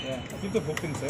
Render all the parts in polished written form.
Yeah, I keep hoping so.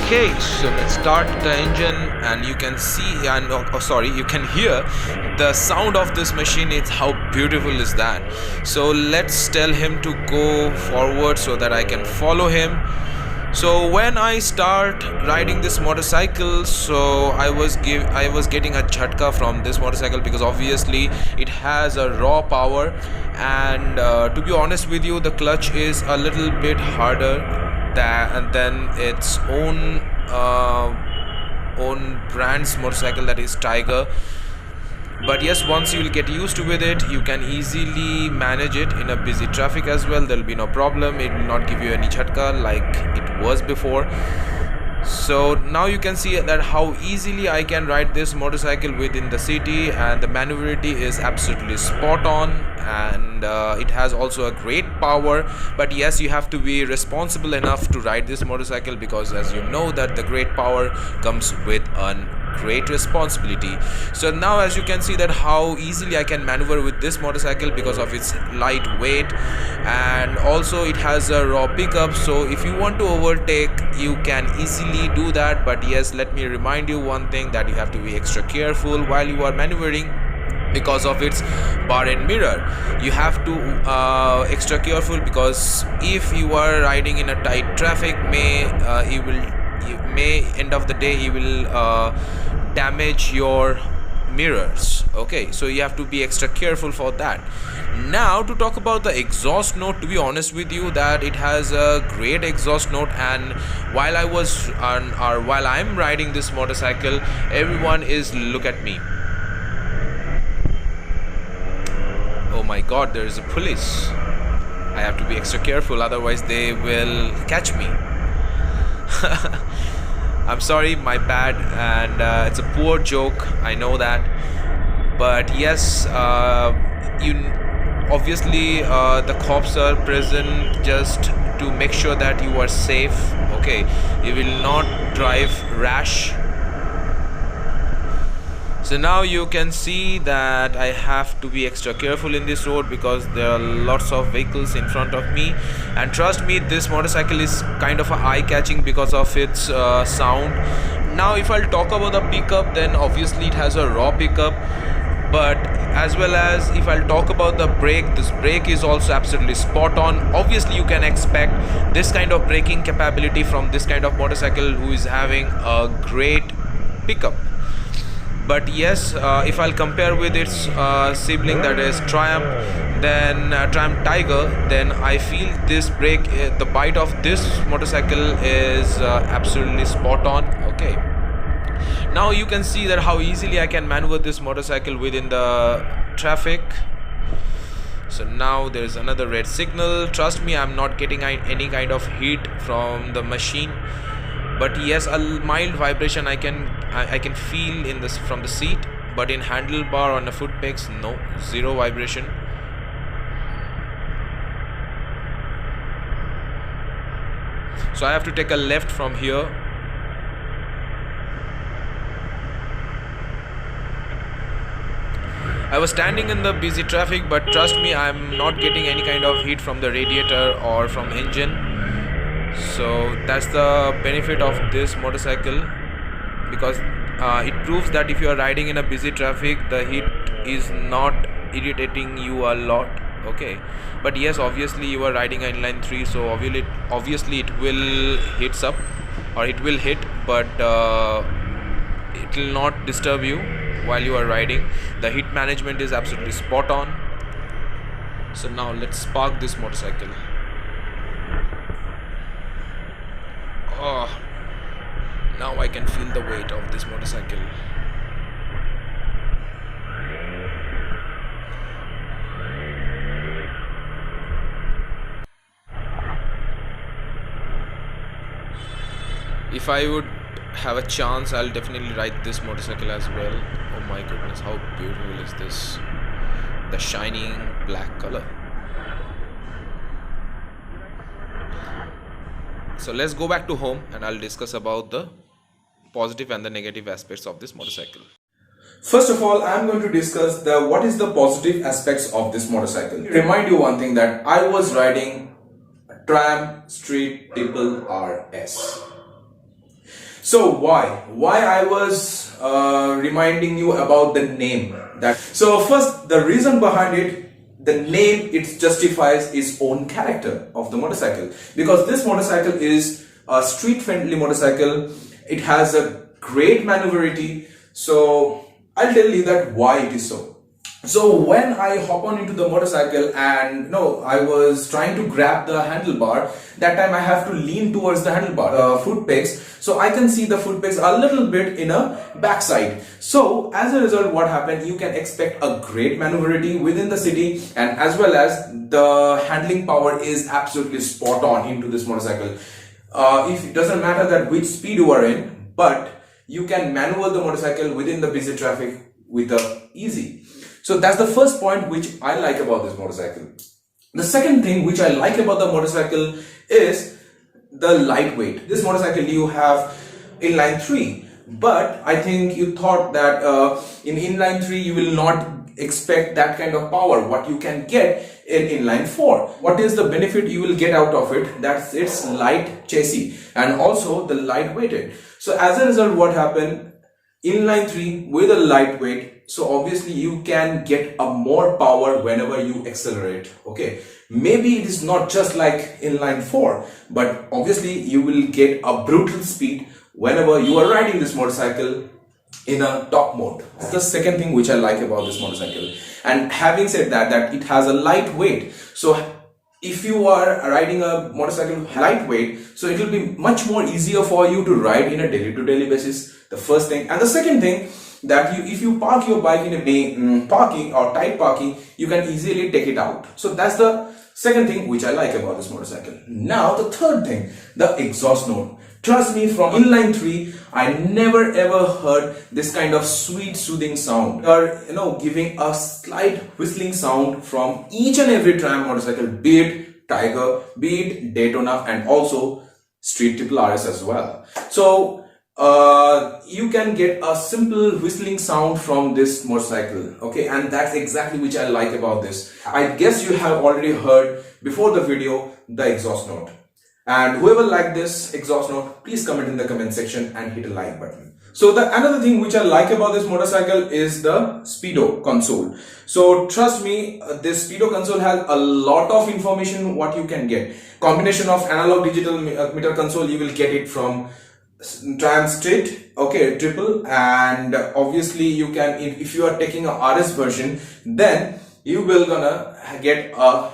Okay, so let's start the engine, and you can see and you can hear the sound of this machine. It's how beautiful is that. So let's tell him to go forward so that I can follow him. So when I start riding this motorcycle, so I was getting a jhatka from this motorcycle, because obviously it has a raw power, and to be honest with you, the clutch is a little bit harder than its own brand's motorcycle, that is Tiger. But yes, once you will get used to with it, you can easily manage it in a busy traffic as well. There will be no problem. It will not give you any jhatka like it was before. So now you can see that how easily I can ride this motorcycle within the city, and the maneuverability is absolutely spot on, and it has also a great power. But yes, you have to be responsible enough to ride this motorcycle, because as you know that the great power comes with a great responsibility. So now as you can see that how easily I can maneuver with this motorcycle because of its light weight, and also it has a raw pickup. So if you want to overtake, you can easily do that. But yes, let me remind you one thing, that you have to be extra careful while you are maneuvering because of its bar and mirror. You have to extra careful, because if you are riding in a tight traffic, end of the day you will damage your mirrors. Okay, so you have to be extra careful for that. Now to talk about the exhaust note, to be honest with you, that it has a great exhaust note, and while I'm riding this motorcycle, everyone is look at me. Oh my god, there is a police. I have to be extra careful, otherwise they will catch me. I'm sorry, my bad, and it's a poor joke, I know that. But yes, obviously the cops are present just to make sure that you are safe. Okay, you will not drive rash. So now you can see that I have to be extra careful in this road, because there are lots of vehicles in front of me, and trust me, this motorcycle is kind of eye-catching because of its sound. Now if I'll talk about the pickup, then obviously it has a raw pickup, but as well as if I'll talk about the brake, this brake is also absolutely spot on. Obviously you can expect this kind of braking capability from this kind of motorcycle who is having a great pickup. But yes, if I'll compare with its sibling, that is Triumph, then Triumph Tiger, then I feel this brake, the bite of this motorcycle is absolutely spot on. Okay, now you can see that how easily I can maneuver this motorcycle within the traffic. So now there's another red signal. Trust me, I'm not getting any kind of heat from the machine. but yes, a mild vibration I can feel in this from the seat, but in handlebar on a foot pegs, no, zero vibration. So I have to take a left from here. I was standing in the busy traffic, but trust me, I'm not getting any kind of heat from the radiator or from engine. So that's the benefit of this motorcycle, because it proves that if you are riding in a busy traffic, the heat is not irritating you a lot. Okay, but yes, obviously you are riding an inline 3, so obviously it will hits up, or it will hit, but it will not disturb you while you are riding. The heat management is absolutely spot on. So now let's park this motorcycle. Oh, now I can feel the weight of this motorcycle. If I would have a chance, I'll definitely ride this motorcycle as well. Oh my goodness, how beautiful is this? The shining black color. So let's go back to home and I'll discuss about the positive and the negative aspects of this motorcycle. First of all, I'm going to discuss what is the positive aspects of this motorcycle. Remind you one thing, that I was riding Triumph Street Tipple RS. So why I was reminding you about the name. So first, the reason behind it, the name, it justifies its own character of the motorcycle, because this motorcycle is a street friendly motorcycle. It has a great maneuverability. So I'll tell you that why it is so. So when I hop on into the motorcycle and I was trying to grab the handlebar, that time I have to lean towards the handlebar, foot pegs, so I can see the foot pegs a little bit in a backside. So as a result, what happened, you can expect a great maneuverability within the city, and as well as the handling power is absolutely spot on into this motorcycle. If it doesn't matter that which speed you are in, but you can maneuver the motorcycle within the busy traffic with easy. So that's the first point which I like about this motorcycle. The second thing which I like about the motorcycle is the lightweight. This motorcycle, you have inline 3, but I think you thought that in inline 3 you will not expect that kind of power what you can get in inline 4. What is the benefit you will get out of it? That's its light chassis and also the lightweighted. So as a result, what happened, inline 3 with a lightweight, so obviously you can get a more power whenever you accelerate. Okay, maybe it is not just like inline 4, but obviously you will get a brutal speed whenever you are riding this motorcycle in a top mode. That's the second thing which I like about this motorcycle. And having said that it has a lightweight, so if you are riding a motorcycle lightweight, so it will be much more easier for you to ride in a daily-to-daily basis. The first thing. And the second thing, that if you park your bike in a parking or tight parking, you can easily take it out. So that's the second thing which I like about this motorcycle. Now the third thing, the exhaust note. Trust me, from inline 3, I never ever heard this kind of sweet soothing sound, or giving a slight whistling sound from each and every Triumph motorcycle, be it Tiger, be it Daytona, and also Street Tipple RS as well. So you can get a simple whistling sound from this motorcycle. Okay, and that's exactly which I like about this. I guess you have already heard before the video the exhaust note. And whoever liked this exhaust note, please comment in the comment section and hit a like button. So another thing which I like about this motorcycle is the Speedo console. So trust me, this Speedo console has a lot of information what you can get. Combination of analog digital meter console, you will get it from Triumph Street, okay, Tipple, and obviously you can, if you are taking a RS version, then you will gonna get a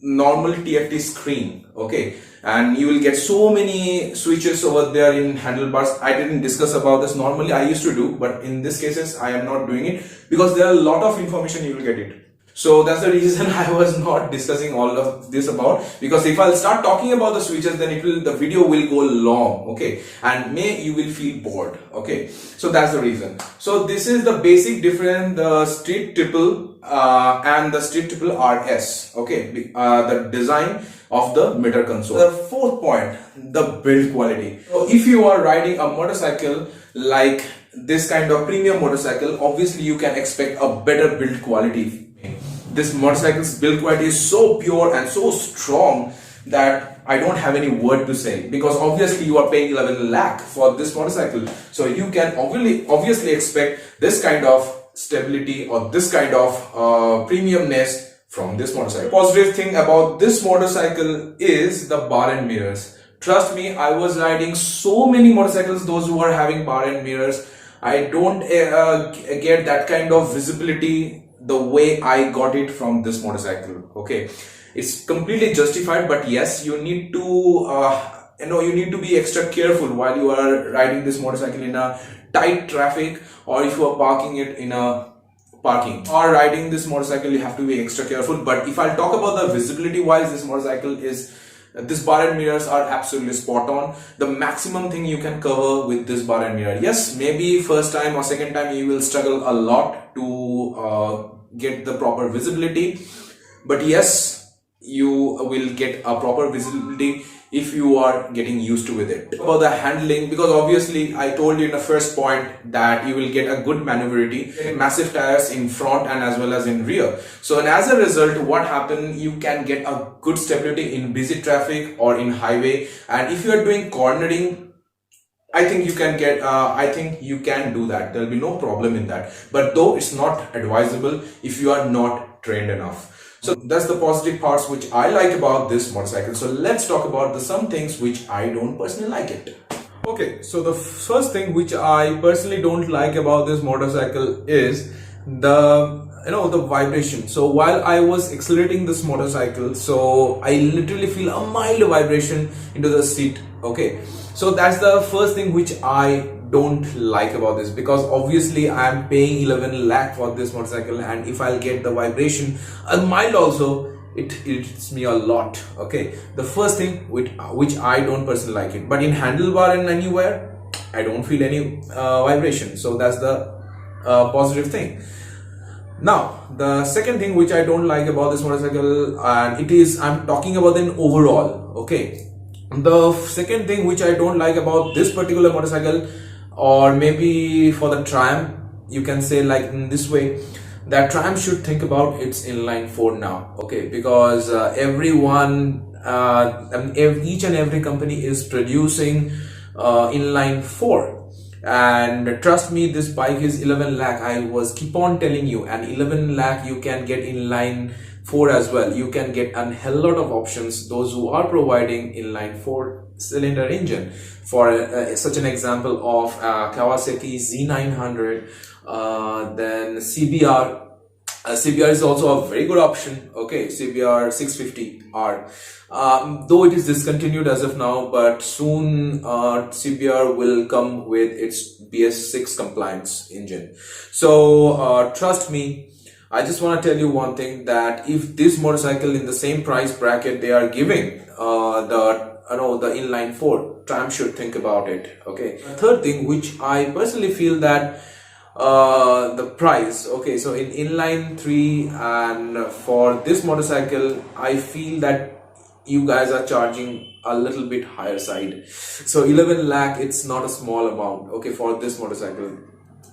normal TFT screen, okay, and you will get so many switches over there in handlebars. I didn't discuss about this. Normally I used to do, but in this cases I am not doing it because there are a lot of information you will get it. So that's the reason I was not discussing all of this about, because if I'll start talking about the switches, then the video will go long, okay, and you will feel bored, okay. So that's the reason. So this is the basic difference, the Street Triple and the Street Triple RS, okay, the design of the meter console. The fourth point, the build quality. So if you are riding a motorcycle like this kind of premium motorcycle, obviously you can expect a better build quality. This motorcycle's build quality is so pure and so strong that I don't have any word to say, because obviously you are paying 11 lakh for this motorcycle, so you can obviously expect this kind of stability or this kind of premiumness from this motorcycle. Positive thing about this motorcycle is the bar and mirrors. Trust me, I was riding so many motorcycles, those who are having bar and mirrors. I don't get that kind of visibility the way I got it from this motorcycle, okay. It's completely justified, but yes, you need to you need to be extra careful while you are riding this motorcycle in a tight traffic, or if you are parking it in a parking or riding this motorcycle, you have to be extra careful. But if I'll talk about the visibility wise, this motorcycle is, this bar and mirrors are absolutely spot on. The maximum thing you can cover with this bar and mirror. Yes, maybe first time or second time you will struggle a lot to get the proper visibility, but yes, you will get a proper visibility if you are getting used to with it. About the handling, because obviously I told you in the first point that you will get a good maneuverability, massive tires in front and as well as in rear. So, and as a result, what happens, you can get a good stability in busy traffic or in highway. And if you are doing cornering, I think you can get, I think you can do that. There will be no problem in that. But though it's not advisable if you are not trained enough. So that's the positive parts which I like about this motorcycle. So let's talk about some things which I don't personally like it. Okay, so the first thing which I personally don't like about this motorcycle is the vibration. So while I was accelerating this motorcycle, so I literally feel a mild vibration into the seat, okay. So that's the first thing which I don't like about this, because obviously I am paying 11 lakh for this motorcycle, and if I'll get the vibration a mild also, it irritates me a lot, okay. The first thing which I don't personally like it, but in handlebar and anywhere I don't feel any vibration, so that's the positive thing. Now the second thing which I don't like about this motorcycle, and I'm talking about an overall, okay. The second thing which I don't like about this particular motorcycle, or maybe for the Triumph, you can say like in this way, that Triumph should think about its inline 4 now, okay, because each and every company is producing inline 4, and trust me, this bike is 11 lakh. I was keep on telling you, and 11 lakh you can get inline 4 as well. You can get a hell lot of options, those who are providing inline 4 cylinder engine. For such an example of Kawasaki Z900, then CBR. CBR is also a very good option, okay. CBR 650R, though it is discontinued as of now, but soon CBR will come with its BS6 compliance engine. So trust me, I just want to tell you one thing, that if this motorcycle in the same price bracket they are giving the inline 4, Triumph should think about it, okay. Third thing which I personally feel that the price, okay, so in inline 3 and for this motorcycle, I feel that you guys are charging a little bit higher side. So 11 lakh, it's not a small amount, okay, for this motorcycle.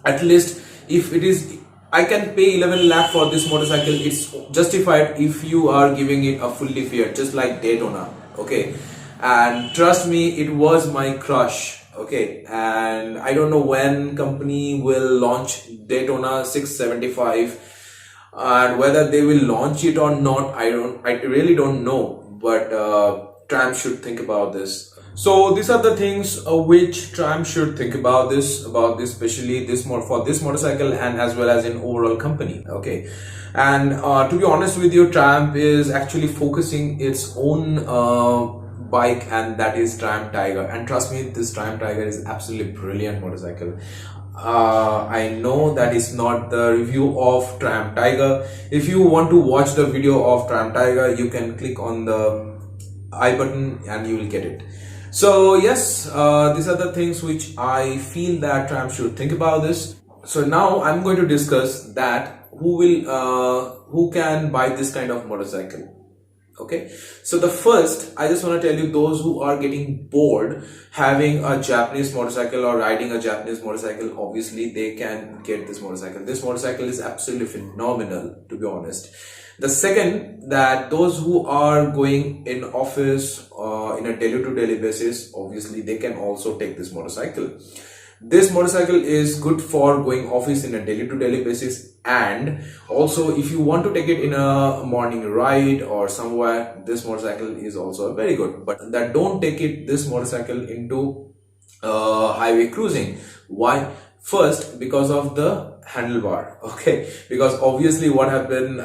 At least if it is, I can pay 11 lakh for this motorcycle, it's justified if you are giving it a fully faired, just like Daytona, okay. And trust me, it was my crush, okay, and I don't know when company will launch Daytona 675, and whether they will launch it or not, I really don't know, but Triumph should think about this. So these are the things which Triumph should think about this, especially for this motorcycle, and as well as in overall company, okay. And to be honest with you, Triumph is actually focusing its own bike, and that is Triumph Tiger. And trust me, this Triumph Tiger is absolutely brilliant motorcycle. I know that is not the review of Tram Tiger. If you want to watch the video of Tram Tiger, you can click on the I button and you will get it. So yes, these are the things which I feel that Tram should think about this. So now I'm going to discuss that who can buy this kind of motorcycle. Okay, so the first, I just want to tell you, those who are getting bored having a Japanese motorcycle or riding a Japanese motorcycle, obviously they can get this motorcycle. This motorcycle is absolutely phenomenal, to be honest. The second, that those who are going in office in a daily to daily basis, obviously they can also take this motorcycle. This motorcycle is good for going office in a daily to daily basis, and also if you want to take it in a morning ride or somewhere, this motorcycle is also very good. But that don't take this motorcycle into highway cruising. Why? First, because of the handlebar. Okay, because obviously what happened,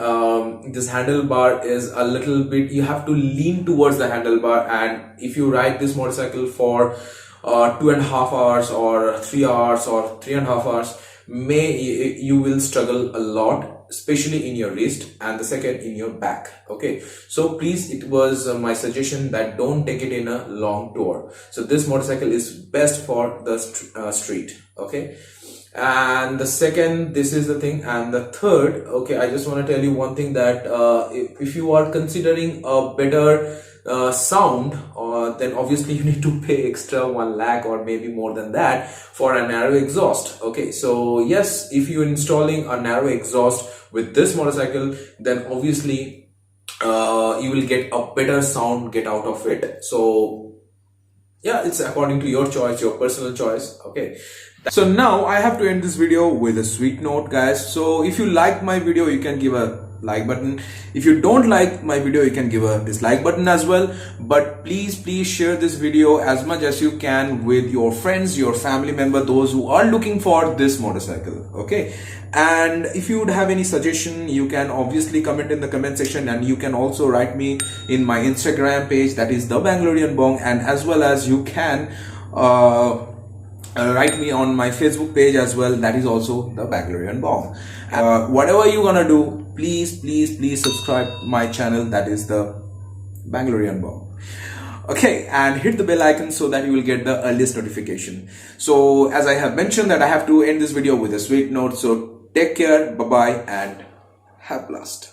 this handlebar is a little bit, you have to lean towards the handlebar, and if you ride this motorcycle for 2.5 hours or 3 hours or 3.5 hours, you will struggle a lot, especially in your wrist, and the second in your back. Okay, so please, it was my suggestion that don't take it in a long tour. So this motorcycle is best for the street. Okay, and the second, this is the thing. And the third, okay, I just want to tell you one thing, that if you are considering a better sound, then obviously you need to pay extra 1 lakh or maybe more than that for a narrow exhaust. Okay, so yes, if you're installing a narrow exhaust with this motorcycle, then obviously you will get a better sound get out of it. So yeah, it's according to your choice, your personal choice. Okay, so now I have to end this video with a sweet note, guys. So if you like my video, you can give a like button. If you don't like my video, you can give a dislike button as well. But please share this video as much as you can with your friends, your family member, those who are looking for this motorcycle. Okay, and if you would have any suggestion, you can obviously comment in the comment section, and you can also write me in my Instagram page, that is the Bangalorean Bong, and as well as you can write me on my Facebook page as well, that is also the Bangalorean Bong. Whatever you're gonna do, please subscribe my channel, that is the Bangalorean Bong. Okay, and hit the bell icon so that you will get the earliest notification. So as I have mentioned, that I have to end this video with a sweet note. So take care, bye bye, and have blast.